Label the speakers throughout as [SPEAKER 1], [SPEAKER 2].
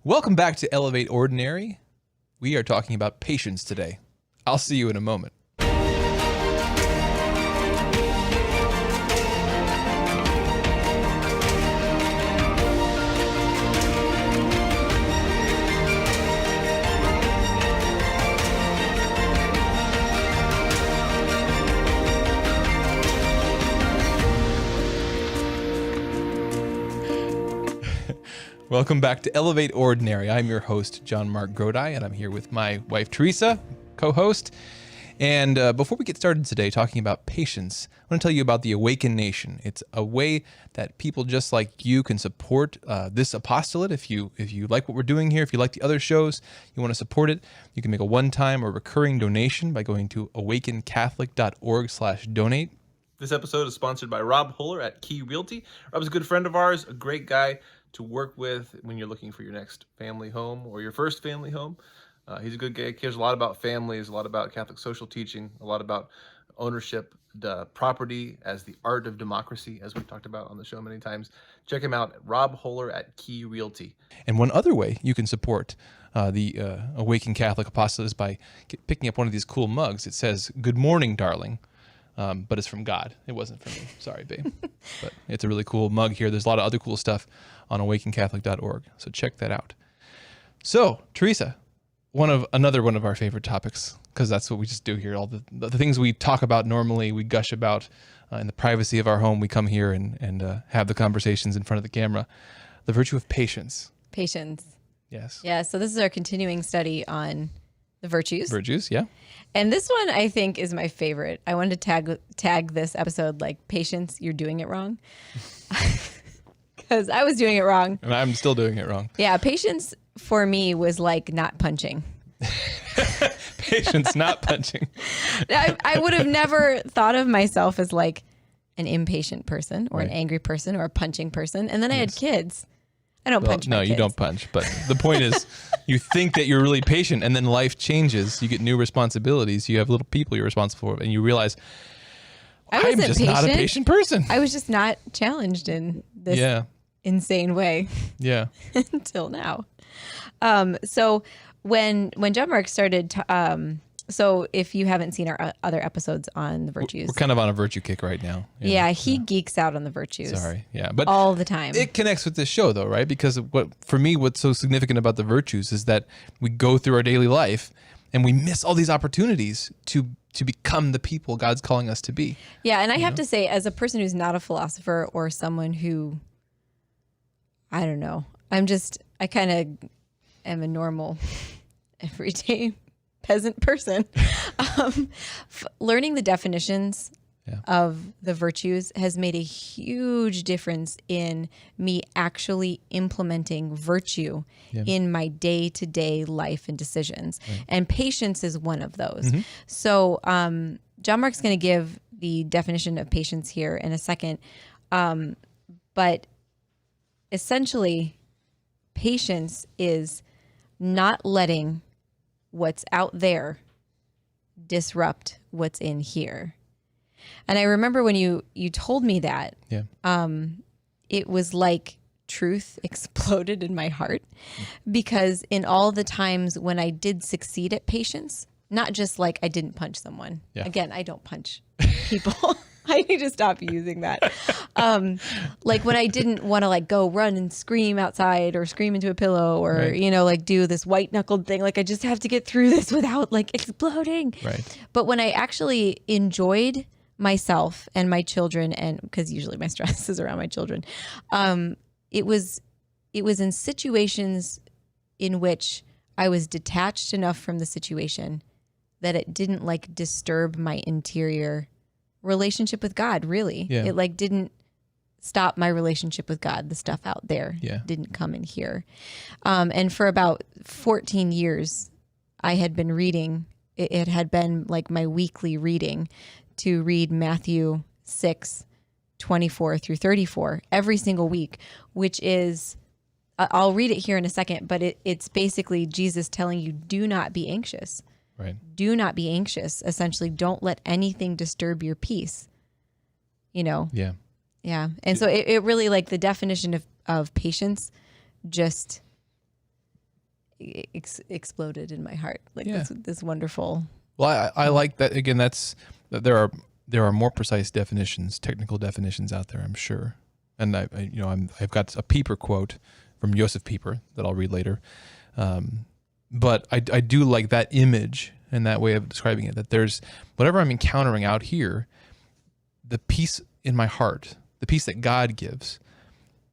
[SPEAKER 1] Welcome back to Elevate Ordinary. We are talking about patience today. I'll see you in a moment. Welcome back to Elevate Ordinary. I'm your host, JonMarc Grodi, and I'm here with my wife, Teresa, co-host. And before we get started today talking about patience, I want to tell you about the Awakened Nation. It's a way that people just like you can support this apostolate. If you like what we're doing here, if you like the other shows, you want to support it, you can make a one-time or recurring donation by going to awakencatholic.org/donate.
[SPEAKER 2] This episode is sponsored by Rob Huller at Key Realty. Rob's a good friend of ours, a great guy to work with when you're looking for your next family home or your first family home. He's a good guy, cares a lot about families, a lot about Catholic social teaching, a lot about ownership, property as the art of democracy, as we've talked about on the show many times. Check him out, Rob Huller at Key Realty.
[SPEAKER 1] And one other way you can support the Awakened Catholic Apostolate is by picking up one of these cool mugs. It says, "Good morning, darling." But it's from God. It wasn't from me. Sorry, babe. But it's a really cool mug here. There's a lot of other cool stuff on awakencatholic.org. So check that out. So, Teresa, another one of our favorite topics, because that's what we just do here. All the things we talk about normally, we gush about in the privacy of our home. We come here and have the conversations in front of the camera. The virtue of patience.
[SPEAKER 3] Patience.
[SPEAKER 1] Yes.
[SPEAKER 3] Yeah, so this is our continuing study on the virtues.
[SPEAKER 1] Virtues, yeah.
[SPEAKER 3] And this one I think is my favorite. I wanted to tag this episode like, patience, you're doing it wrong. Because I was doing it wrong.
[SPEAKER 1] And I'm still doing it wrong.
[SPEAKER 3] Yeah, patience for me was like not punching.
[SPEAKER 1] Patience, not punching.
[SPEAKER 3] I would have never thought of myself as like an impatient person or an angry person or a punching person. And then I had kids. I don't punch my kids.
[SPEAKER 1] No, you don't punch. But the point is, you think that you're really patient, and then life changes. You get new responsibilities. You have little people you're responsible for, and you realize, I'm just not a patient person.
[SPEAKER 3] I was just not challenged in this insane way.
[SPEAKER 1] Yeah.
[SPEAKER 3] Until now. So when JonMarc started, so if you haven't seen our other episodes on the virtues.
[SPEAKER 1] We're kind of on a virtue kick right now.
[SPEAKER 3] Yeah, he geeks out on the virtues.
[SPEAKER 1] Sorry, yeah. But
[SPEAKER 3] all the time.
[SPEAKER 1] It connects with this show though, right? Because what's so significant about the virtues is that we go through our daily life and we miss all these opportunities to become the people God's calling us to be.
[SPEAKER 3] Yeah, and I have to say, as a person who's not a philosopher or someone who, I don't know, I kind of am a normal, everyday peasant person. Learning the definitions of the virtues has made a huge difference in me actually implementing virtue in my day-to-day life and decisions. Right. And patience is one of those. Mm-hmm. So JonMarc's going to give the definition of patience here in a second. But essentially, patience is not letting what's out there disrupt what's in here. And I remember when you told me that, it was like truth exploded in my heart, because in all the times when I did succeed at patience, not just like I didn't punch someone. Yeah. Again, I don't punch people. I need to stop using that. Like when I didn't want to like go run and scream outside or scream into a pillow or, like do this white-knuckled thing. Like I just have to get through this without like exploding. Right. But when I actually enjoyed myself and my children, and because usually my stress is around my children, it was in situations in which I was detached enough from the situation that it didn't like disturb my interior relationship with God, really. Yeah. It like didn't stop my relationship with God. The stuff out there didn't come in here. And for about 14 years, I had been reading, it had been like my weekly reading to read Matthew 6:24 through 34 every single week, which is, I'll read it here in a second, but it's basically Jesus telling you, do not be anxious. Right. Do not be anxious. Essentially, don't let anything disturb your peace. Yeah. Yeah. And so it really, like, the definition of patience just exploded in my heart. Like
[SPEAKER 1] Yeah.
[SPEAKER 3] this wonderful.
[SPEAKER 1] Well, I like that. Again, there are more precise definitions, technical definitions out there, I'm sure. And I've got a Pieper quote from Joseph Pieper that I'll read later. But I do like that image and that way of describing it, that there's whatever I'm encountering out here, the peace in my heart, the peace that God gives,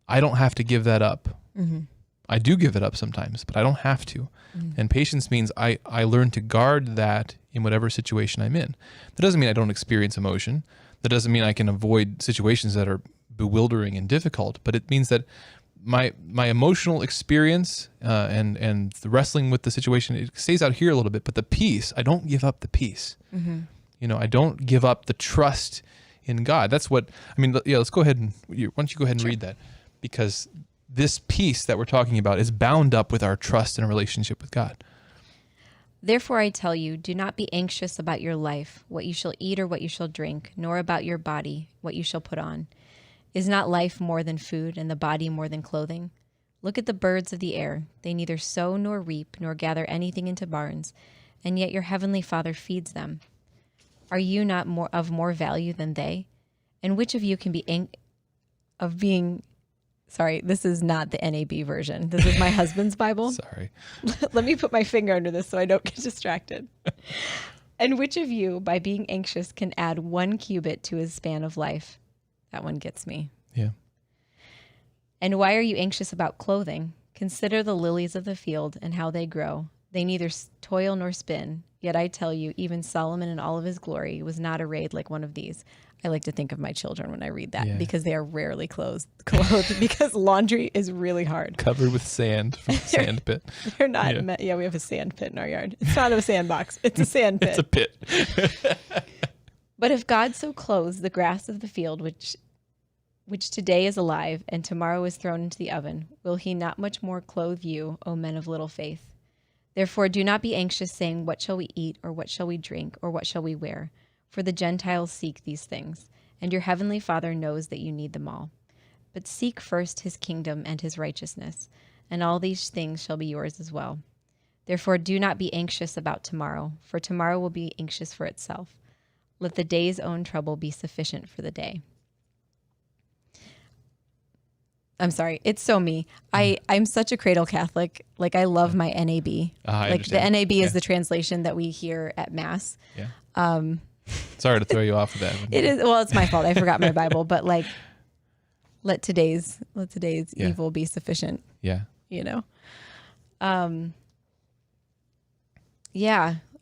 [SPEAKER 1] I don't have to give that up.
[SPEAKER 3] Mm-hmm.
[SPEAKER 1] I do give it up sometimes, but I don't have to.
[SPEAKER 3] Mm-hmm.
[SPEAKER 1] And patience means I learn to guard that in whatever situation I'm in. That doesn't mean I don't experience emotion. That doesn't mean I can avoid situations that are bewildering and difficult, but it means that my emotional experience and the wrestling with the situation, it stays out here a little bit, but the peace, I don't give up the peace.
[SPEAKER 3] Mm-hmm.
[SPEAKER 1] I don't give up the trust in God. That's what, let's go ahead and, why don't you go ahead and read that? Because this peace that we're talking about is bound up with our trust and our relationship with God.
[SPEAKER 3] Therefore I tell you, do not be anxious about your life, what you shall eat or what you shall drink, nor about your body, what you shall put on. Is not life more than food, and the body more than clothing? Look at the birds of the air. They neither sow nor reap, nor gather anything into barns, and yet your heavenly Father feeds them. Are you not of more value than they? And which of you can be Sorry, this is not the NAB version. This is my husband's Bible.
[SPEAKER 1] Sorry.
[SPEAKER 3] Let me put my finger under this so I don't get distracted. And which of you, by being anxious, can add 1 cubit to his span of life? That one gets me.
[SPEAKER 1] Yeah.
[SPEAKER 3] And why are you anxious about clothing? Consider the lilies of the field and how they grow. They neither toil nor spin. Yet I tell you, even Solomon in all of his glory was not arrayed like one of these. I like to think of my children when I read that because they are rarely clothed because laundry is really hard.
[SPEAKER 1] Covered with sand from the sand pit.
[SPEAKER 3] They're not. We have a sand pit in our yard. It's not a sandbox. It's a sand pit.
[SPEAKER 1] It's a pit.
[SPEAKER 3] But if God so clothes the grass of the field, which today is alive and tomorrow is thrown into the oven, will he not much more clothe you, O men of little faith? Therefore do not be anxious, saying, what shall we eat, or what shall we drink, or what shall we wear? For the Gentiles seek these things, and your heavenly Father knows that you need them all. But seek first his kingdom and his righteousness, and all these things shall be yours as well. Therefore do not be anxious about tomorrow, for tomorrow will be anxious for itself. Let the day's own trouble be sufficient for the day. I'm sorry, it's so me. I'm such a cradle Catholic. Like, I love my NAB.
[SPEAKER 1] I
[SPEAKER 3] like the
[SPEAKER 1] understand.
[SPEAKER 3] NAB is the translation that we hear at Mass.
[SPEAKER 1] Yeah. Sorry to throw you off of that.
[SPEAKER 3] It is, well, it's my fault. I forgot my Bible, but like, let today's evil be sufficient.
[SPEAKER 1] Yeah.
[SPEAKER 3] Our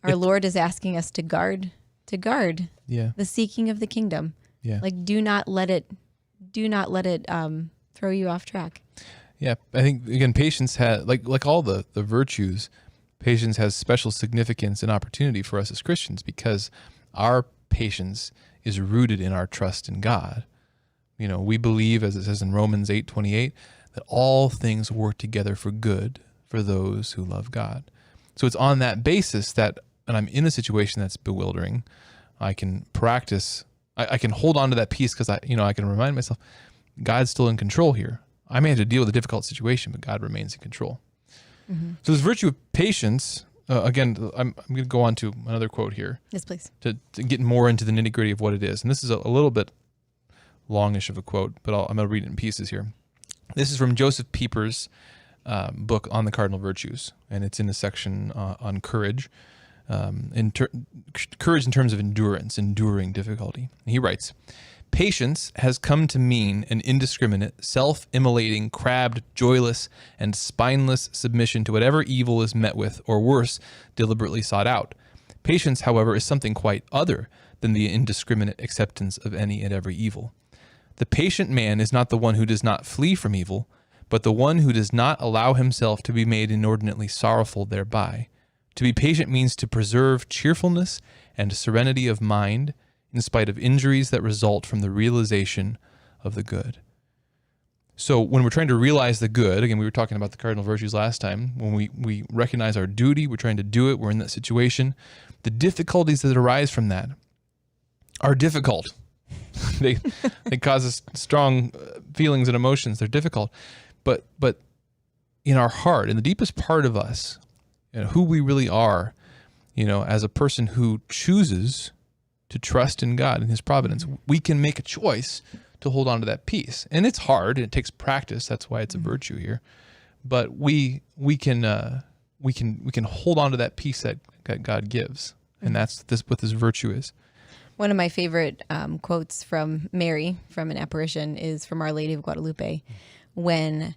[SPEAKER 3] Lord is asking us to guard
[SPEAKER 1] Yeah.
[SPEAKER 3] the seeking of the kingdom.
[SPEAKER 1] Yeah.
[SPEAKER 3] Like, do not let it throw you off track.
[SPEAKER 1] Yeah. I think, again, patience has, like all the virtues, patience has special significance and opportunity for us as Christians because our patience is rooted in our trust in God. We believe, as it says in Romans 8:28, that all things work together for good for those who love God. So it's on that basis that when I'm in a situation that's bewildering, I can practice, I can hold on to that peace because I can remind myself, God's still in control here. I may have to deal with a difficult situation, but God remains in control. Mm-hmm. So this virtue of patience, again, I'm going to go on to another quote here.
[SPEAKER 3] Yes, please.
[SPEAKER 1] To get more into the nitty-gritty of what it is. And this is a little bit longish of a quote, but I'm going to read it in pieces here. This is from Joseph Pieper's book on the cardinal virtues, and it's in the section on courage. Courage in terms of endurance, enduring difficulty. And he writes, patience has come to mean an indiscriminate, self-immolating, crabbed, joyless, and spineless submission to whatever evil is met with, or worse, deliberately sought out. Patience, however, is something quite other than the indiscriminate acceptance of any and every evil. The patient man is not the one who does not flee from evil, but the one who does not allow himself to be made inordinately sorrowful thereby. To be patient means to preserve cheerfulness and serenity of mind, in spite of injuries that result from the realization of the good. So when we're trying to realize the good, again, we were talking about the cardinal virtues last time, when we recognize our duty, we're trying to do it, we're in that situation, the difficulties that arise from that are difficult. They cause us strong feelings and emotions. They're difficult. But in our heart, in the deepest part of us, who we really are, as a person who chooses to trust in God and his providence, we can make a choice to hold on to that peace. And it's hard, and it takes practice. That's why it's a virtue here. But we can hold on to that peace that God gives. And that's what this virtue is.
[SPEAKER 3] One of my favorite quotes from Mary from an apparition is from Our Lady of Guadalupe, when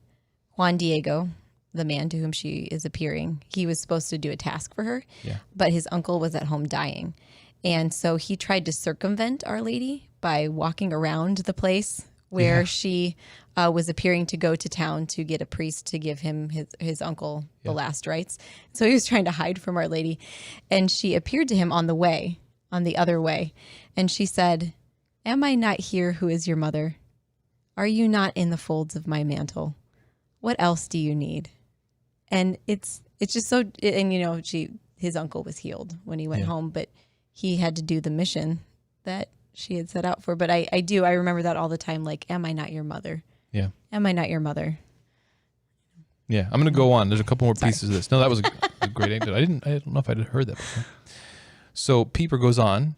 [SPEAKER 3] Juan Diego, the man to whom she is appearing, he was supposed to do a task for her, but his uncle was at home dying. And so he tried to circumvent Our Lady by walking around the place where she was appearing to go to town to get a priest to give him his uncle the last rites. So he was trying to hide from Our Lady. And she appeared to him on the other way. And she said, "Am I not here who is your mother? Are you not in the folds of my mantle? What else do you need?" And it's just so, and his uncle was healed when he went home, but he had to do the mission that she had set out for. But I remember that all the time. Like, am I not your mother?
[SPEAKER 1] Yeah.
[SPEAKER 3] Am I not your mother?
[SPEAKER 1] Yeah. I'm going to go on. There's a couple more pieces of this. No, that was a great anecdote. I don't know if I'd heard that before. So Pieper goes on.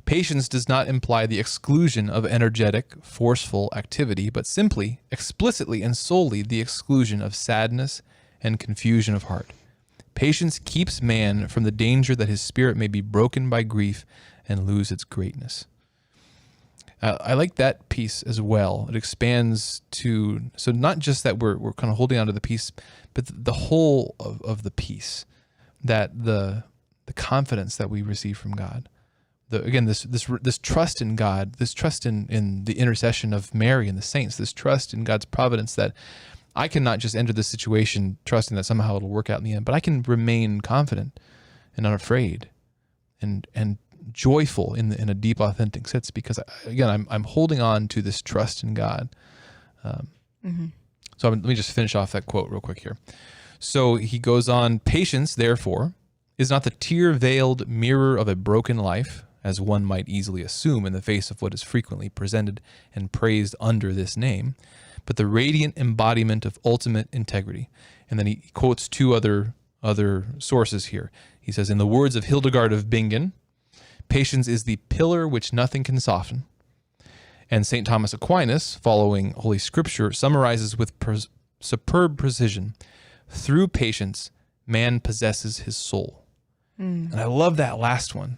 [SPEAKER 1] Patience does not imply the exclusion of energetic, forceful activity, but simply, explicitly, and solely the exclusion of sadness and confusion of heart. Patience keeps man from the danger that his spirit may be broken by grief and lose its greatness. I like that piece as well. It expands to, so not just that we're kind of holding on to the peace, but the whole of the peace, that the confidence that we receive from God. This trust in God, this trust in the intercession of Mary and the saints, this trust in God's providence, that I cannot just enter this situation trusting that somehow it'll work out in the end, but I can remain confident and unafraid and joyful in a deep, authentic sense, because again, I'm holding on to this trust in God. So let me just finish off that quote real quick here. So he goes on, patience, therefore, is not the tear-veiled mirror of a broken life, as one might easily assume in the face of what is frequently presented and praised under this name, but the radiant embodiment of ultimate integrity. And then he quotes two other sources here. He says, in the words of Hildegard of Bingen, patience is the pillar which nothing can soften. And St. Thomas Aquinas, following Holy Scripture, summarizes with superb precision, through patience, man possesses his soul. And I love that last one.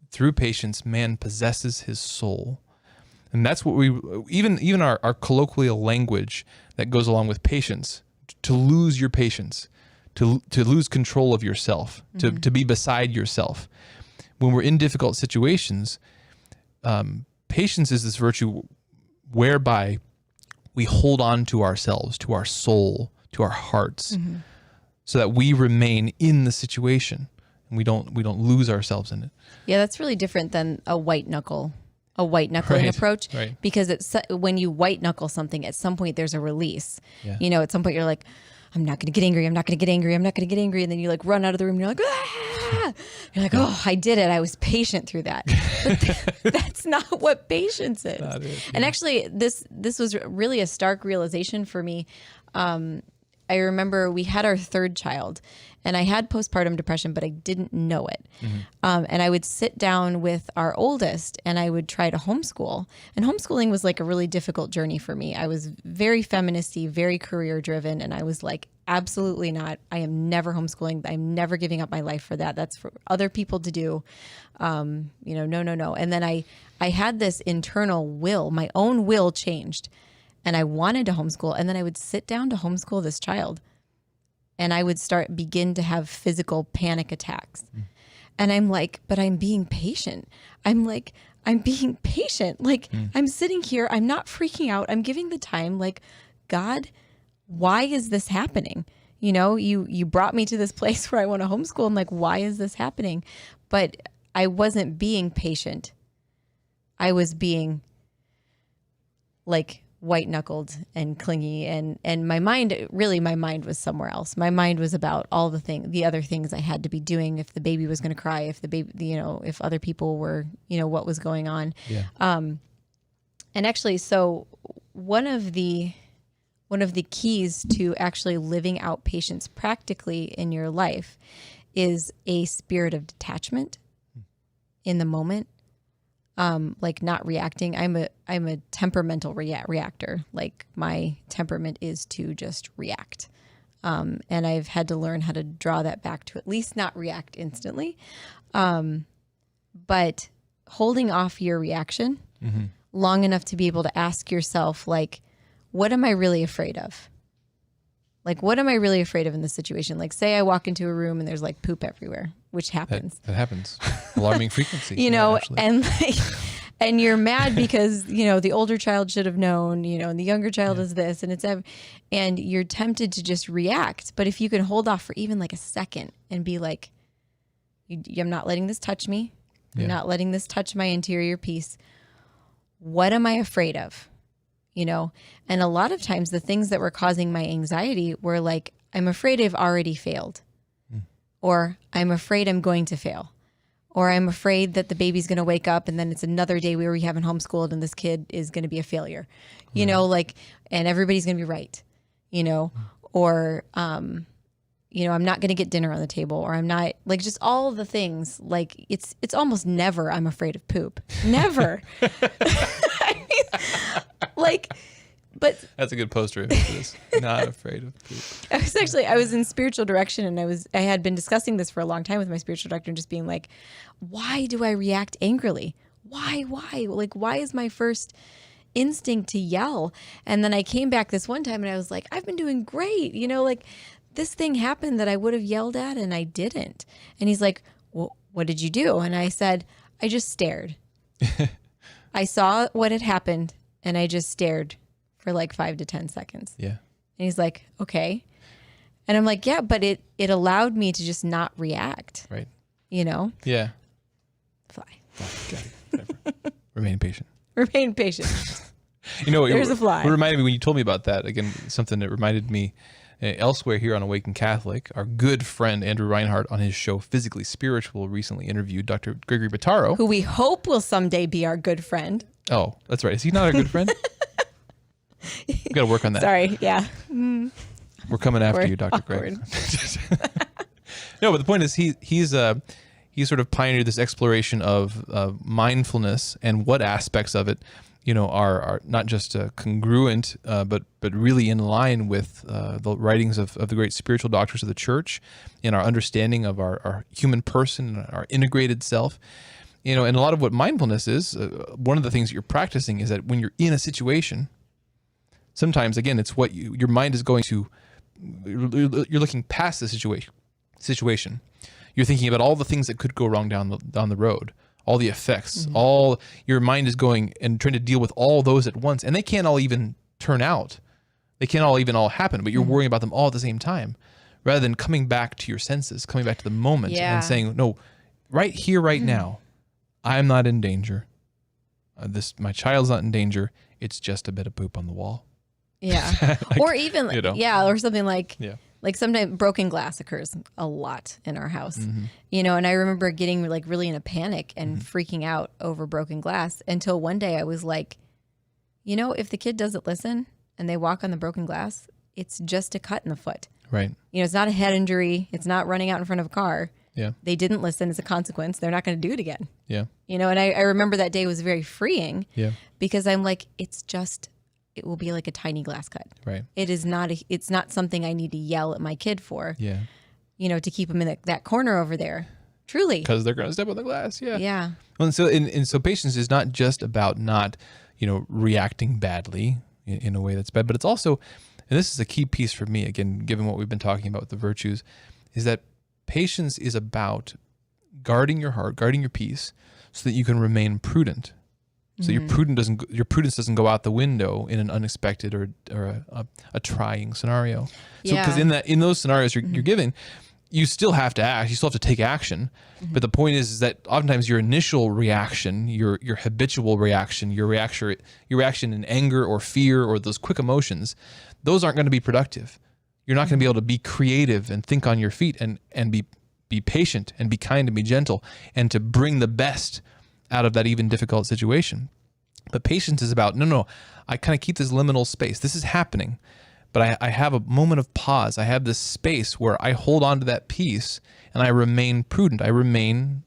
[SPEAKER 1] Through patience, man possesses his soul. And that's what even our colloquial language that goes along with patience, to lose your patience, to lose control of yourself, to be beside yourself. When we're in difficult situations, patience is this virtue whereby we hold on to ourselves, to our soul, to our hearts, so that we remain in the situation and we don't lose ourselves in it. Yeah,
[SPEAKER 3] that's really different than a white-knuckling approach, because it's when you white-knuckle something, at some point there's a release. At some point you're like, I'm not going to get angry. I'm not going to get angry. I'm not going to get angry. And then you like run out of the room and you're like, ah! You're like, oh, I did it. I was patient through that. But that's not what patience is. And actually, this was really a stark realization for me. I remember we had our third child, and I had postpartum depression, but I didn't know it. And I would sit down with our oldest, and I would try to homeschool. And homeschooling was like a really difficult journey for me. I was very feministy, very career driven, and I was like, absolutely not. I am never homeschooling. I'm never giving up my life for that. That's for other people to do. No. And then I had this internal will, my own will changed. And I wanted to homeschool. And then I would sit down to homeschool this child. And I would begin to have physical panic attacks. And I'm like, but I'm being patient. I'm being patient. I'm sitting here. I'm not freaking out. I'm giving the time. Like, God, why is this happening? You brought me to this place where I want to homeschool. And like, why is this happening? But I wasn't being patient. I was being like white-knuckled and clingy, and my mind was somewhere else. My mind was about all the other things I had to be doing, if the baby was going to cry, if the baby, if other people were, what was going on. And actually, so one of the one of the keys to actually living out patience practically in your life is a spirit of detachment in the moment. Like not reacting. I'm a temperamental reactor. Like my temperament is to just react. And I've had to learn how to draw that back to at least not react instantly. But holding off your reaction long enough to be able to ask yourself, like, what am I really afraid of? Like, what am I really afraid of in this situation? Like, say I walk into a room and there's like poop everywhere, which happens.
[SPEAKER 1] That happens. Alarming frequency.
[SPEAKER 3] You know,
[SPEAKER 1] actually.
[SPEAKER 3] and like, and you're mad because, you know, the older child should have known, you know, and the younger child is this, and and you're tempted to just react. But if you can hold off for even like a second and be like, I'm not letting this touch me. I'm not letting this touch my interior peace. What am I afraid of? You know, and a lot of times the things that were causing my anxiety were like, I'm afraid I've already failed, or I'm afraid I'm going to fail, or I'm afraid that the baby's going to wake up and then it's another day where we haven't homeschooled and this kid is going to be a failure, you know, like, and everybody's going to be right, you know, or, you know, I'm not going to get dinner on the table, or I'm not, like, just all of the things. Like it's almost never I'm afraid of poop. Never. I mean, like, but
[SPEAKER 1] That's a good poster image for this. Not afraid of poop.
[SPEAKER 3] I was in spiritual direction, and I had been discussing this for a long time with my spiritual director, and just being like, why do I react angrily? Why? Like, why is my first instinct to yell? And then I came back this one time and I was like, I've been doing great. You know, like this thing happened that I would have yelled at and I didn't. And he's like, well, what did you do? And I said, I just stared. I saw what had happened and I just stared for like 5 to 10 seconds.
[SPEAKER 1] Yeah.
[SPEAKER 3] And he's like, okay. And I'm like, yeah, but it allowed me to just not react.
[SPEAKER 1] Right.
[SPEAKER 3] You know?
[SPEAKER 1] Yeah.
[SPEAKER 3] Fly.
[SPEAKER 1] Okay. Whatever. Remain patient.
[SPEAKER 3] Remain patient.
[SPEAKER 1] You know,
[SPEAKER 3] There's a fly.
[SPEAKER 1] It reminded me when you told me about that, again, something that reminded me elsewhere here on Awakened Catholic, our good friend Andrew Reinhardt on his show Physically Spiritual recently interviewed Dr. Gregory Bottaro.
[SPEAKER 3] Who we hope will someday be our good friend.
[SPEAKER 1] Oh, that's right. Is he not our good friend? We've got to work on that.
[SPEAKER 3] Sorry, yeah.
[SPEAKER 1] We're coming after you, Dr. Greg. No, but the point is he's sort of pioneered this exploration of mindfulness and what aspects of it, you know, are not just congruent, but really in line with the writings of the great spiritual doctors of the church and our understanding of our human person and our integrated self. You know, and a lot of what mindfulness is, one of the things that you're practicing is that when you're in a situation, sometimes, again, it's what your mind is going to, you're looking past the situation. You're thinking about all the things that could go wrong down the road, all the effects, all your mind is going and trying to deal with all those at once. And they can't all even turn out. They can't all even happen, but you're worrying about them all at the same time, rather than coming back to your senses, coming back to the moment and saying, no, right here, right now, I'm not in danger. My child's not in danger. It's just a bit of poop on the wall.
[SPEAKER 3] Yeah.
[SPEAKER 1] Like,
[SPEAKER 3] or even,
[SPEAKER 1] you know.
[SPEAKER 3] yeah, or something like,
[SPEAKER 1] Yeah.
[SPEAKER 3] like sometimes broken glass occurs a lot in our house, you know, and I remember getting like really in a panic and freaking out over broken glass until one day I was like, you know, if the kid doesn't listen and they walk on the broken glass, it's just a cut in the foot.
[SPEAKER 1] Right.
[SPEAKER 3] You know, it's not a head injury. It's not running out in front of a car.
[SPEAKER 1] Yeah.
[SPEAKER 3] They didn't listen as a consequence. They're not going to do it again.
[SPEAKER 1] Yeah.
[SPEAKER 3] You know, and I remember that day was very freeing.
[SPEAKER 1] Yeah.
[SPEAKER 3] Because I'm like, it will be like a tiny glass cut.
[SPEAKER 1] Right.
[SPEAKER 3] It's not something I need to yell at my kid for.
[SPEAKER 1] Yeah.
[SPEAKER 3] You know, to keep him in that corner over there. Truly.
[SPEAKER 1] Because they're going to step on the glass. Yeah.
[SPEAKER 3] Yeah.
[SPEAKER 1] Well, and so patience is not just about not, you know, reacting badly in a way that's bad, but it's also, and this is a key piece for me, again, given what we've been talking about with the virtues, is that patience is about guarding your heart, guarding your peace, so that you can remain prudent. So your prudence doesn't go out the window in an unexpected or a trying scenario. So because in those scenarios you're given, you still have to act. You still have to take action. But the point is that oftentimes your initial reaction, your habitual reaction, your reaction in anger or fear or those quick emotions, those aren't going to be productive. You're not going to be able to be creative and think on your feet and be patient and be kind and be gentle and to bring the best out of that even difficult situation. But patience is about, no, I kind of keep this liminal space. This is happening, but I have a moment of pause. I have this space where I hold on to that peace and I remain prudent. I remain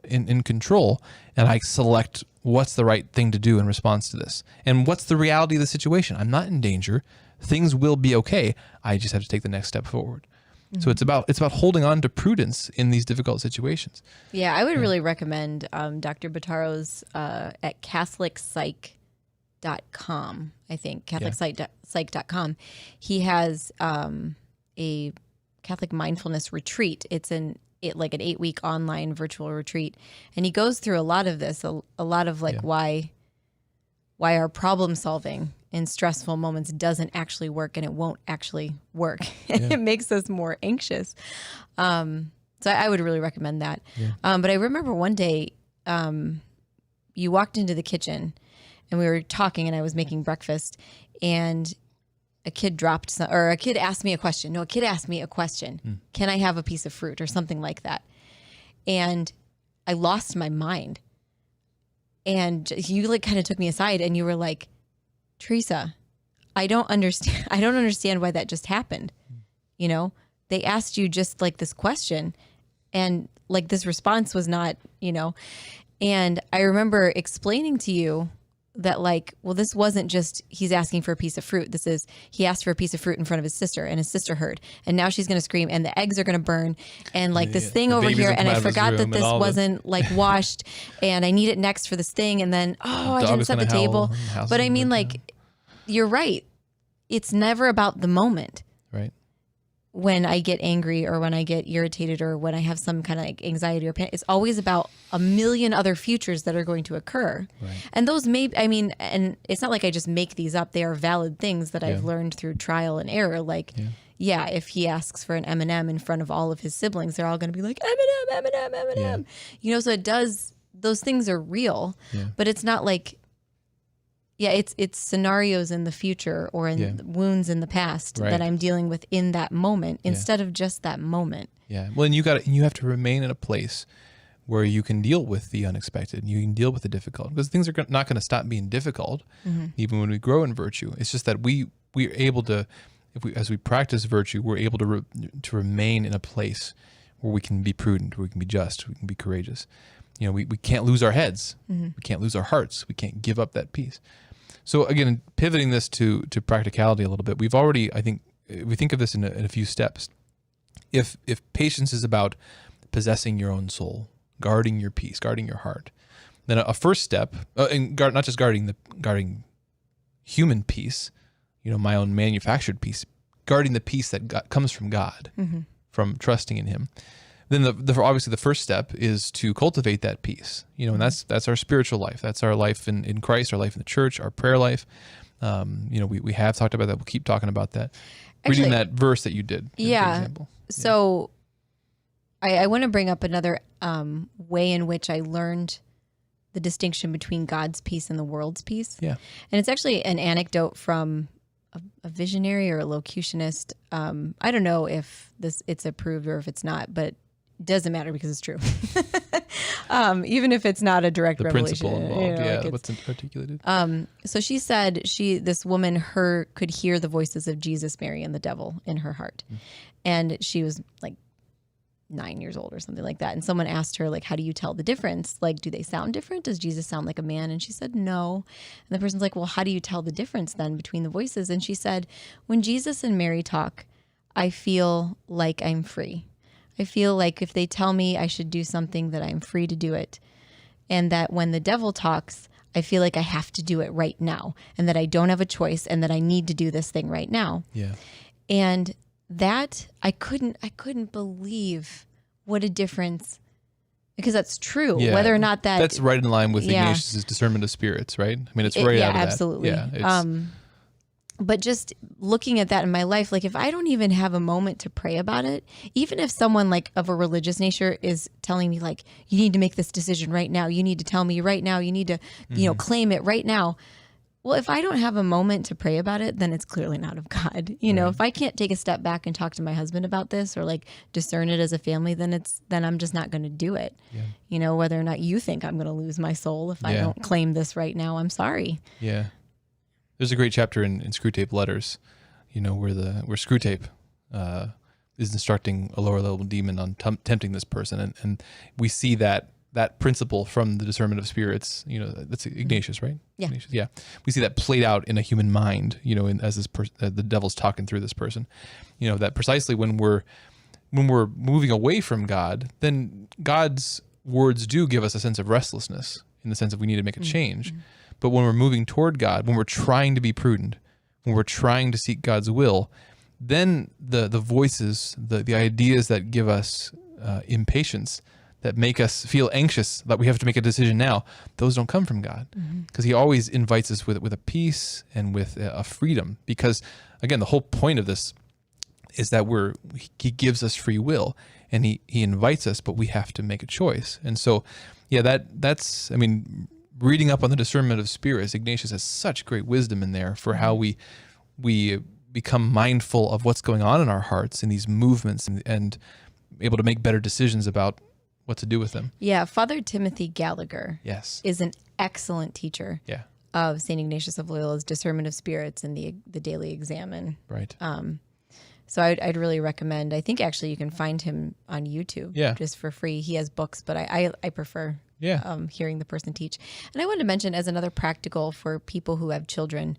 [SPEAKER 1] in control, and I select what's the right thing to do in response to this. And what's the reality of the situation? I'm not in danger. Things will be okay. I just have to take the next step forward. So it's about holding on to prudence in these difficult situations.
[SPEAKER 3] Yeah, I would really recommend Dr. Botaro's at CatholicPsych.com, I think, CatholicPsych.com. He has a Catholic mindfulness retreat. It's like an 8-week online virtual retreat. And he goes through a lot of this, a lot of like why our problem solving in stressful moments doesn't actually work, and it won't actually work. And it makes us more anxious. So I would really recommend that. Yeah. But I remember one day you walked into the kitchen and we were talking and I was making breakfast, and a kid asked me a question. No, a kid asked me a question. Can I have a piece of fruit or something like that? And I lost my mind. And you like kind of took me aside and you were like, Teresa, I don't understand why that just happened. You know, they asked you just like this question, and like this response was not, you know. And I remember explaining to you that like, well, this wasn't just he's asking for a piece of fruit. This is he asked for a piece of fruit in front of his sister, and his sister heard, and now she's going to scream, and the eggs are going to burn, and like this thing over here, and I forgot that this wasn't like washed, and I need it next for this thing, and then I didn't set the table. But I mean, like, you're right. It's never about the moment.
[SPEAKER 1] Right.
[SPEAKER 3] When I get angry or when I get irritated or when I have some kind of like anxiety or panic, it's always about a million other futures that are going to occur. Right. And those and it's not like I just make these up. They are valid things that I've learned through trial and error. Like, if he asks for an M&M in front of all of his siblings, they're all going to be like, M&M, M&M, M&M. Yeah. You know, so those things are real, but it's not like, it's scenarios in the future or in wounds in the past that I'm dealing with in that moment instead of just that moment. Yeah.
[SPEAKER 1] Well, and you have to remain in a place where you can deal with the unexpected. You can deal with the difficult, because things are not going to stop being difficult, even when we grow in virtue. It's just that we're able to, as we practice virtue, we're able to remain in a place where we can be prudent, where we can be just, we can be courageous. You know, we can't lose our heads. We can't lose our hearts. We can't give up that peace. So again, pivoting this to practicality a little bit, we've already, I think, we think of this in a few steps. If patience is about possessing your own soul, guarding your peace, guarding your heart, then a first step, and not just guarding human peace, you know, my own manufactured peace, guarding the peace that comes from God, from trusting in Him. Then obviously the first step is to cultivate that peace, you know, and that's our spiritual life. That's our life in Christ, our life in the church, our prayer life. You know, we have talked about that. We'll keep talking about that. Actually, reading that verse that you did.
[SPEAKER 3] So I want to bring up another way in which I learned the distinction between God's peace and the world's peace. Yeah. And it's actually an anecdote from a visionary or a locutionist. I don't know if it's approved or if it's not, but doesn't matter because it's true. Even if it's not a direct revelation.
[SPEAKER 1] The principle involved, what's articulated.
[SPEAKER 3] So she said this woman could hear the voices of Jesus, Mary, and the devil in her heart. And she was like 9 years old or something like that. And someone asked her, like, how do you tell the difference? Like, do they sound different? Does Jesus sound like a man? And she said, no. And the person's like, well, how do you tell the difference then between the voices? And she said, when Jesus and Mary talk, I feel like I'm free. I feel like if they tell me I should do something, that I'm free to do it. And that when the devil talks, I feel like I have to do it right now, and that I don't have a choice, and that I need to do this thing right now. Yeah. And that I couldn't believe what a difference, because that's true. Yeah. Whether or not
[SPEAKER 1] that's right in line with Ignatius's discernment of spirits, right? I mean, it's right out of
[SPEAKER 3] absolutely.
[SPEAKER 1] that. Yeah, absolutely.
[SPEAKER 3] But just looking at that in my life, like if I don't even have a moment to pray about it, even if someone like of a religious nature is telling me like, you need to make this decision right now, you need to tell me right now, you need to, claim it right now. Well, if I don't have a moment to pray about it, then it's clearly not of God. You know, if I can't take a step back and talk to my husband about this or like discern it as a family, then I'm just not going to do it. Yeah. You know, whether or not you think I'm going to lose my soul if I don't claim this right now, I'm sorry.
[SPEAKER 1] Yeah. There's a great chapter in Screwtape Letters, where Screw Tape is instructing a lower level demon on tempting this person, and we see that principle from the discernment of spirits. That's Ignatius, right?
[SPEAKER 3] Yeah.
[SPEAKER 1] Ignatius, yeah. We see that played out in a human mind. As this the devil's talking through this person. That precisely when we're moving away from God, then God's words do give us a sense of restlessness in the sense that we need to make a change. Mm-hmm. But when we're moving toward God, when we're trying to be prudent, when we're trying to seek God's will, then the voices, the ideas that give us impatience, that make us feel anxious that we have to make a decision now, those don't come from God, because he always invites us with a peace and with a freedom. Because again, the whole point of this is that he gives us free will, and he invites us, but we have to make a choice. And so, that's reading up on the discernment of spirits, Ignatius has such great wisdom in there for how we become mindful of what's going on in our hearts in these movements, and able to make better decisions about what to do with them. Yeah,
[SPEAKER 3] Father Timothy Gallagher is an excellent teacher of St. Ignatius of Loyola's discernment of spirits and the daily examine.
[SPEAKER 1] Right.
[SPEAKER 3] So I'd really recommend. I think actually you can find him on YouTube just for free. He has books, but I prefer hearing the person teach. And I wanted to mention, as another practical for people who have children,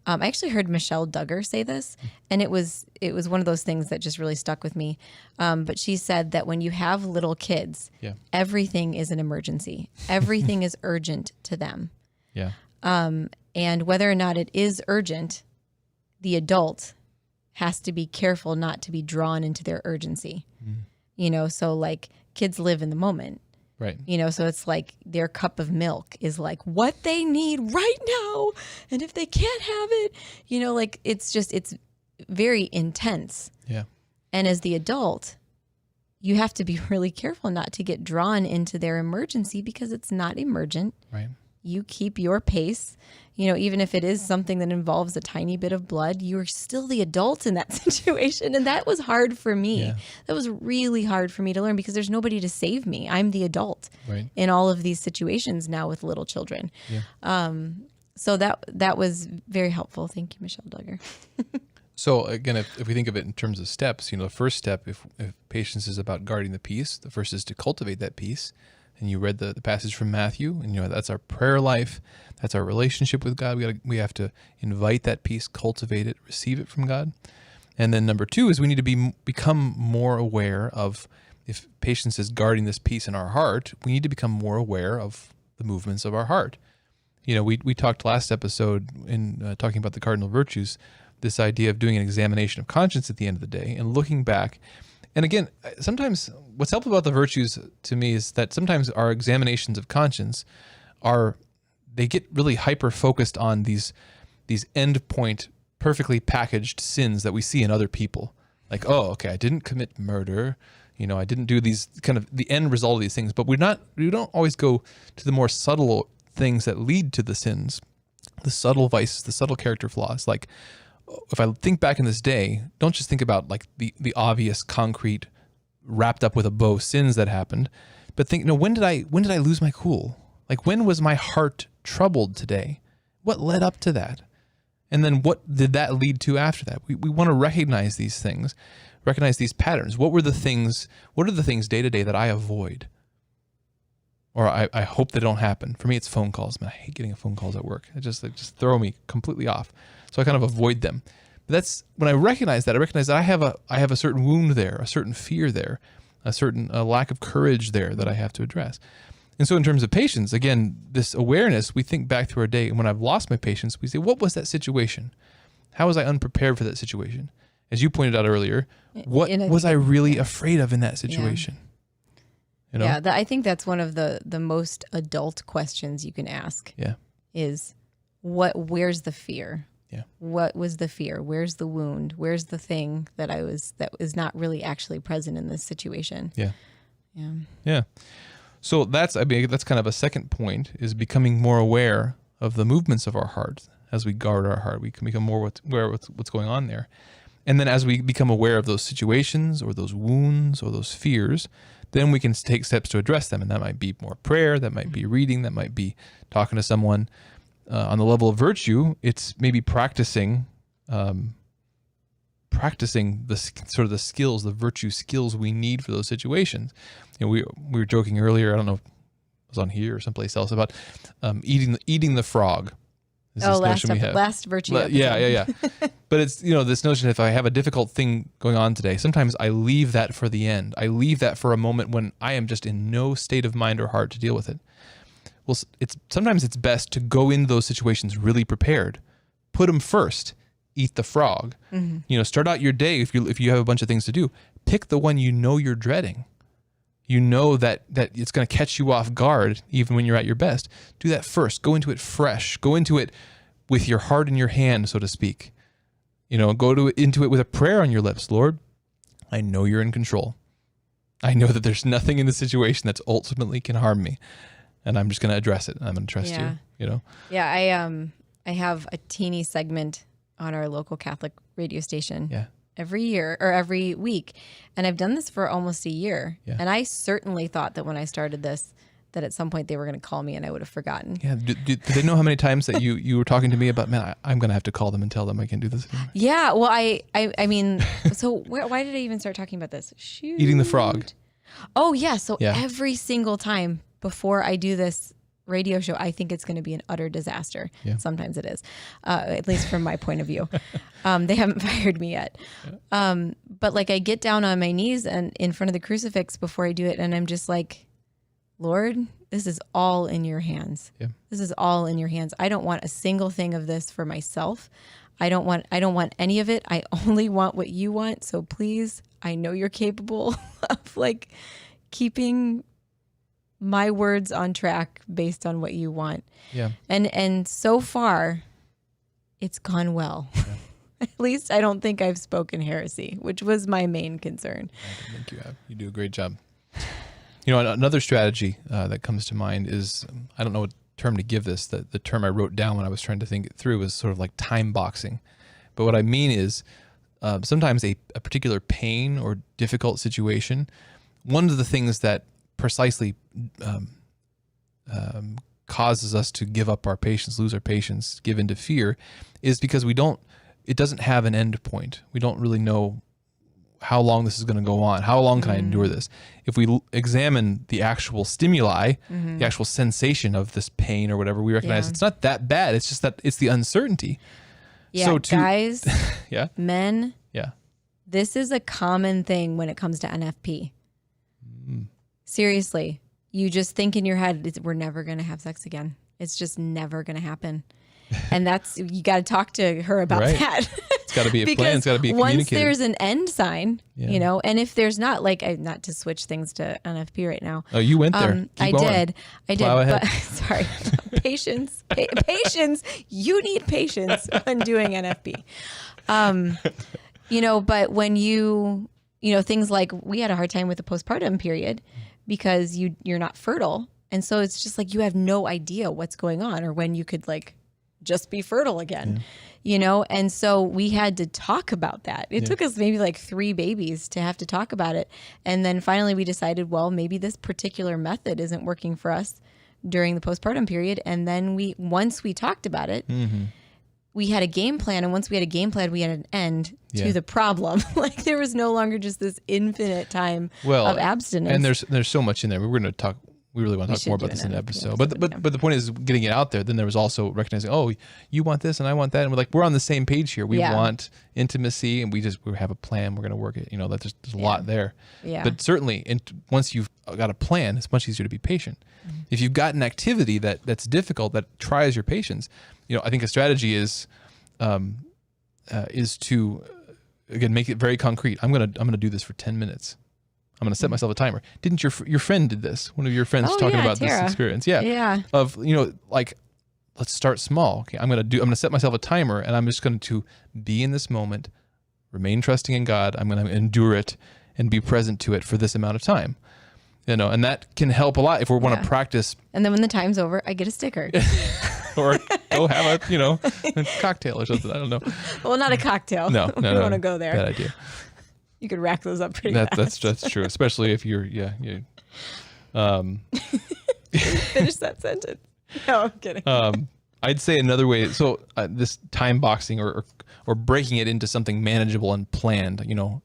[SPEAKER 3] I actually heard Michelle Duggar say this, and it was one of those things that just really stuck with me. But she said that when you have little kids, everything is an emergency. Everything is urgent to them.
[SPEAKER 1] Yeah.
[SPEAKER 3] And whether or not it is urgent, the adult has to be careful not to be drawn into their urgency. So like kids live in the moment.
[SPEAKER 1] Right.
[SPEAKER 3] So it's like their cup of milk is like what they need right now. And if they can't have it, it's very intense.
[SPEAKER 1] Yeah.
[SPEAKER 3] And as the adult, you have to be really careful not to get drawn into their emergency, because it's not emergent.
[SPEAKER 1] Right.
[SPEAKER 3] You keep your pace. Even if it is something that involves a tiny bit of blood, you're still the adult in that situation. And that was hard for me. Yeah. That was really hard for me to learn, because there's nobody to save me. I'm the adult in all of these situations now with little children.
[SPEAKER 1] Yeah.
[SPEAKER 3] So that was very helpful. Thank you, Michelle Duggar.
[SPEAKER 1] So again, if we think of it in terms of steps, the first step, if patience is about guarding the peace, the first is to cultivate that peace. And you read the passage from Matthew, and that's our prayer life. That's our relationship with God. We have to invite that peace, cultivate it, receive it from God. And then number two is we need to become more aware of, if patience is guarding this peace in our heart, we need to become more aware of the movements of our heart. We talked last episode in talking about the cardinal virtues, this idea of doing an examination of conscience at the end of the day and looking back. And again, sometimes what's helpful about the virtues to me is that sometimes our examinations of conscience they get really hyper-focused on these end-point, perfectly packaged sins that we see in other people. Like, oh, okay, I didn't commit murder, I didn't do these kind of the end result of these things. But we don't always go to the more subtle things that lead to the sins, the subtle vices, the subtle character flaws. Like, if I think back in this day, don't just think about like the obvious, concrete, wrapped up with a bow sins that happened, but think, when did I lose my cool? Like, when was my heart troubled today? What led up to that? And then what did that lead to after that? We want to recognize these things, recognize these patterns. What are the things day to day that I avoid? Or I hope they don't happen. For me, it's phone calls. Man, I hate getting phone calls at work. They just throw me completely off. So I kind of avoid them. But that's when I recognize that I have a certain wound there, a certain fear there, a certain lack of courage there that I have to address. And so in terms of patience, again, this awareness, we think back through our day, and when I've lost my patience, we say, what was that situation? How was I unprepared for that situation? As you pointed out earlier, what was I really afraid of in that situation?
[SPEAKER 3] Yeah. I think that's one of the most adult questions you can ask.
[SPEAKER 1] Yeah.
[SPEAKER 3] Is where's the fear?
[SPEAKER 1] Yeah.
[SPEAKER 3] What was the fear? Where's the wound? Where's the thing that was not really actually present in this situation?
[SPEAKER 1] Yeah.
[SPEAKER 3] Yeah.
[SPEAKER 1] Yeah. So that's kind of a second point, is becoming more aware of the movements of our heart. As we guard our heart, we can become more aware of what's going on there. And then as we become aware of those situations or those wounds or those fears, then we can take steps to address them. And that might be more prayer, that might be reading, that might be talking to someone. On the level of virtue, it's maybe practicing practicing the sort of the skills, the virtue skills we need for those situations. We were joking earlier. I don't know if it was on here or someplace else about eating the frog.
[SPEAKER 3] Last virtue.
[SPEAKER 1] Yeah. But it's, this notion, if I have a difficult thing going on today, sometimes I leave that for the end. I leave that for a moment when I am just in no state of mind or heart to deal with it. Well, sometimes it's best to go into those situations really prepared. Put them first. Eat the frog. Start out your day, if you have a bunch of things to do, pick the one you're dreading. That it's going to catch you off guard even when you're at your best. Do that first. Go into it fresh. Go into it with your heart in your hand, so to speak. Go into it with a prayer on your lips. Lord, I know you're in control. I know that there's nothing in the situation that's ultimately can harm me, and I'm just going to address it. And I'm going to trust you.
[SPEAKER 3] Yeah, I have a teeny segment on our local Catholic radio station.
[SPEAKER 1] Yeah.
[SPEAKER 3] Every year or every week. And I've done this for almost a year. Yeah. And I certainly thought that when I started this, that at some point they were going to call me and I would have forgotten.
[SPEAKER 1] Yeah. Do they know how many times that you were talking to me about, man, I'm going to have to call them and tell them I can't do this anymore?
[SPEAKER 3] Yeah. Well, I mean, so why did I even start talking about this? Shoot.
[SPEAKER 1] Eating the frog.
[SPEAKER 3] Oh, yeah. So every single time before I do this radio show, I think it's going to be an utter disaster. Yeah. Sometimes it is, at least from my point of view. They haven't fired me yet. But I get down on my knees and in front of the crucifix before I do it. And I'm just like, Lord, this is all in your hands. Yeah. This is all in your hands. I don't want a single thing of this for myself. I don't want any of it. I only want what you want. So please, I know you're capable of keeping my words on track based on what you want. Yeah. And so far it's gone well. Yeah. At least I don't think I've spoken heresy, which was my main concern.
[SPEAKER 1] I don't think you have. You do a great job. Another strategy that comes to mind is, I don't know what term to give this. The term I wrote down when I was trying to think it through was sort of like time boxing. But what I mean is sometimes a particular pain or difficult situation, one of the things that precisely causes us to give up our patience, lose our patience, give into fear, is because it doesn't have an end point. We don't really know how long this is going to go on. How long can I endure this? If we examine the actual stimuli, the actual sensation of this pain or whatever, we recognize it's not that bad. It's just that it's the uncertainty.
[SPEAKER 3] Yeah, so guys, men,
[SPEAKER 1] yeah,
[SPEAKER 3] this is a common thing when it comes to NFP. Seriously, you just think in your head, we're never going to have sex again. It's just never going to happen. And you got to talk to her about that.
[SPEAKER 1] It's got to be a plan. It's got to be communicated.
[SPEAKER 3] Once there's an end sign, and if there's not, not to switch things to NFP right now.
[SPEAKER 1] Oh, you went there.
[SPEAKER 3] I did. But sorry, patience. Patience. You need patience when doing NFP. But when things like, we had a hard time with the postpartum period because you're not fertile. And so it's just you have no idea what's going on or when you could just be fertile again, And so we had to talk about that. It took us maybe 3 babies to have to talk about it. And then finally we decided, well, maybe this particular method isn't working for us during the postpartum period. And then once we talked about it, we had a game plan. And once we had a game plan, we had an end to the problem. There was no longer just this infinite time of abstinence.
[SPEAKER 1] And there's so much in there. We're going to talk. We really want to talk more about this in the episode. But the point is getting it out there. Then there was also recognizing, you want this and I want that. And we're on the same page here. We want intimacy and we have a plan. We're going to work it. There's a lot there. Yeah. But certainly once you've got a plan, it's much easier to be patient. Mm-hmm. If you've got an activity that's difficult, that tries your patience, I think a strategy is to, again, make it very concrete. I'm going to do this for 10 minutes. I'm going to set myself a timer. Didn't your friend did this? One of your friends talking about Tara. This experience. Yeah. Yeah. Of, let's start small. Okay. I'm going to set myself a timer and I'm just going to be in this moment, remain trusting in God. I'm going to endure it and be present to it for this amount of time. And that can help a lot if we want to practice.
[SPEAKER 3] And then when the time's over, I get a sticker.
[SPEAKER 1] Or go have a cocktail or something. I don't know.
[SPEAKER 3] Well, not a cocktail.
[SPEAKER 1] No.
[SPEAKER 3] We don't want to go there.
[SPEAKER 1] Bad idea.
[SPEAKER 3] You could rack those up pretty fast.
[SPEAKER 1] That's true, especially if you're
[SPEAKER 3] Finish that sentence. No, I'm kidding.
[SPEAKER 1] I'd say another way. So this time boxing or breaking it into something manageable and planned. You know,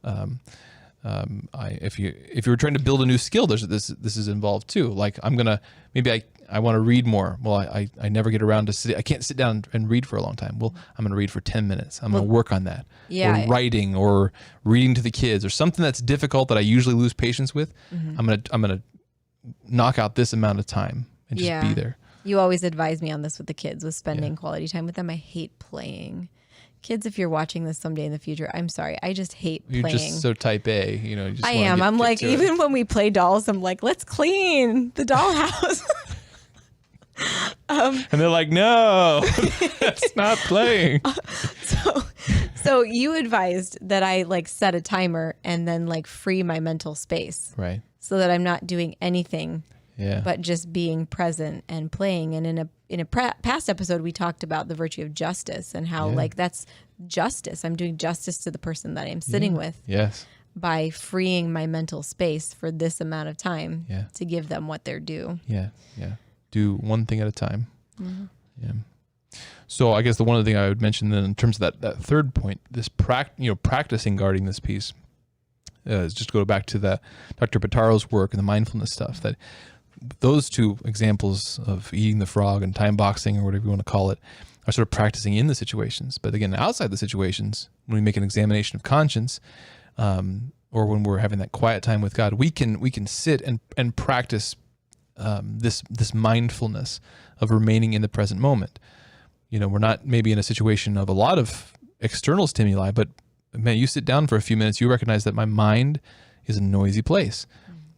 [SPEAKER 1] if you were trying to build a new skill, this is involved too. Like I want to read more. Well, I never get around to sit. I can't sit down and read for a long time. Well, I'm going to read for 10 minutes. I'm going to work on that.
[SPEAKER 3] Yeah.
[SPEAKER 1] Or writing or reading to the kids or something that's difficult that I usually lose patience with. I'm gonna knock out this amount of time and just be there.
[SPEAKER 3] You always advise me on this with the kids, with spending quality time with them. I hate playing. Kids, if you're watching this someday in the future, I'm sorry. I just hate playing.
[SPEAKER 1] You're just so type A, you know. You just
[SPEAKER 3] I am. I'm like, even when we play dolls, I'm like, let's clean the dollhouse.
[SPEAKER 1] And they're like, no, that's not playing.
[SPEAKER 3] So you advised that I like set a timer and then like free my mental space.
[SPEAKER 1] Right.
[SPEAKER 3] So that I'm not doing anything.
[SPEAKER 1] Yeah.
[SPEAKER 3] But just being present and playing. And in a past episode, we talked about the virtue of justice and how like that's justice. I'm doing justice to the person that I'm sitting with.
[SPEAKER 1] Yes.
[SPEAKER 3] By freeing my mental space for this amount of time to give them what they're due.
[SPEAKER 1] Yeah. Yeah. Do one thing at a time. Yeah. So I guess the one other thing I would mention then in terms of that third point, this practicing guarding this piece, is just go back to that Dr. Pataro's work and the mindfulness stuff, that those two examples of eating the frog and time boxing or whatever you want to call it are sort of practicing in the situations. But again, outside the situations, when we make an examination of conscience, or when we're having that quiet time with God, we can sit and practice this mindfulness of remaining in the present moment. You know, we're not maybe in a situation of a lot of external stimuli, but man, you sit down for a few minutes, you recognize that my mind is a noisy place,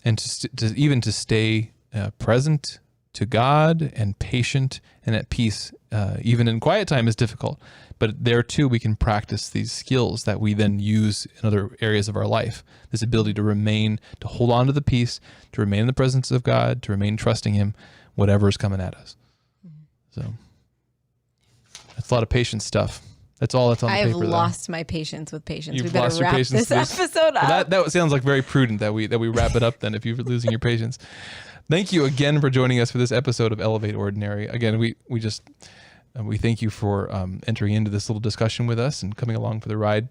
[SPEAKER 1] and to stay present to God and patient and at peace, even in quiet time, is difficult. But there too, we can practice these skills that we then use in other areas of our life. This ability to hold on to the peace, to remain in the presence of God, to remain trusting Him, whatever is coming at us. So that's a lot of patience stuff. That's all that's on the paper.
[SPEAKER 3] I've lost my patience with patience.
[SPEAKER 1] You've
[SPEAKER 3] We better
[SPEAKER 1] lost your
[SPEAKER 3] wrap
[SPEAKER 1] patience
[SPEAKER 3] this episode up.
[SPEAKER 1] Well, that sounds like very prudent that we wrap it up then if you're losing your patience. Thank you again for joining us for this episode of Elevate Ordinary. Again, we thank you for entering into this little discussion with us and coming along for the ride.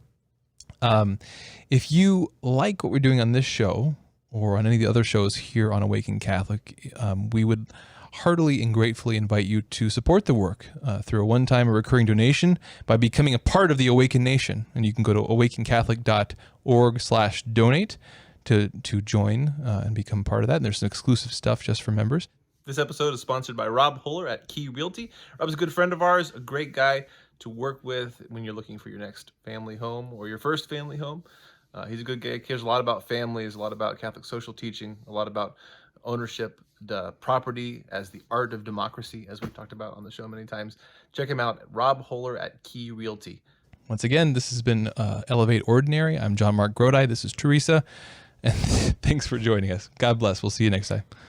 [SPEAKER 1] If you like what we're doing on this show or on any of the other shows here on Awaken Catholic, we would heartily and gratefully invite you to support the work through a one-time or recurring donation by becoming a part of the Awaken Nation. And you can go to awakencatholic.org/donate to join and become part of that. And there's some exclusive stuff just for members.
[SPEAKER 2] This episode is sponsored by Rob Huller at Key Realty. Rob's a good friend of ours, a great guy to work with when you're looking for your next family home or your first family home. He's a good guy, cares a lot about families, a lot about Catholic social teaching, a lot about ownership, the property as the art of democracy, as we've talked about on the show many times. Check him out at Rob Huller at Key Realty.
[SPEAKER 1] Once again, this has been Elevate Ordinary. I'm JonMarc Grodi. This is Teresa. And thanks for joining us. God bless. We'll see you next time.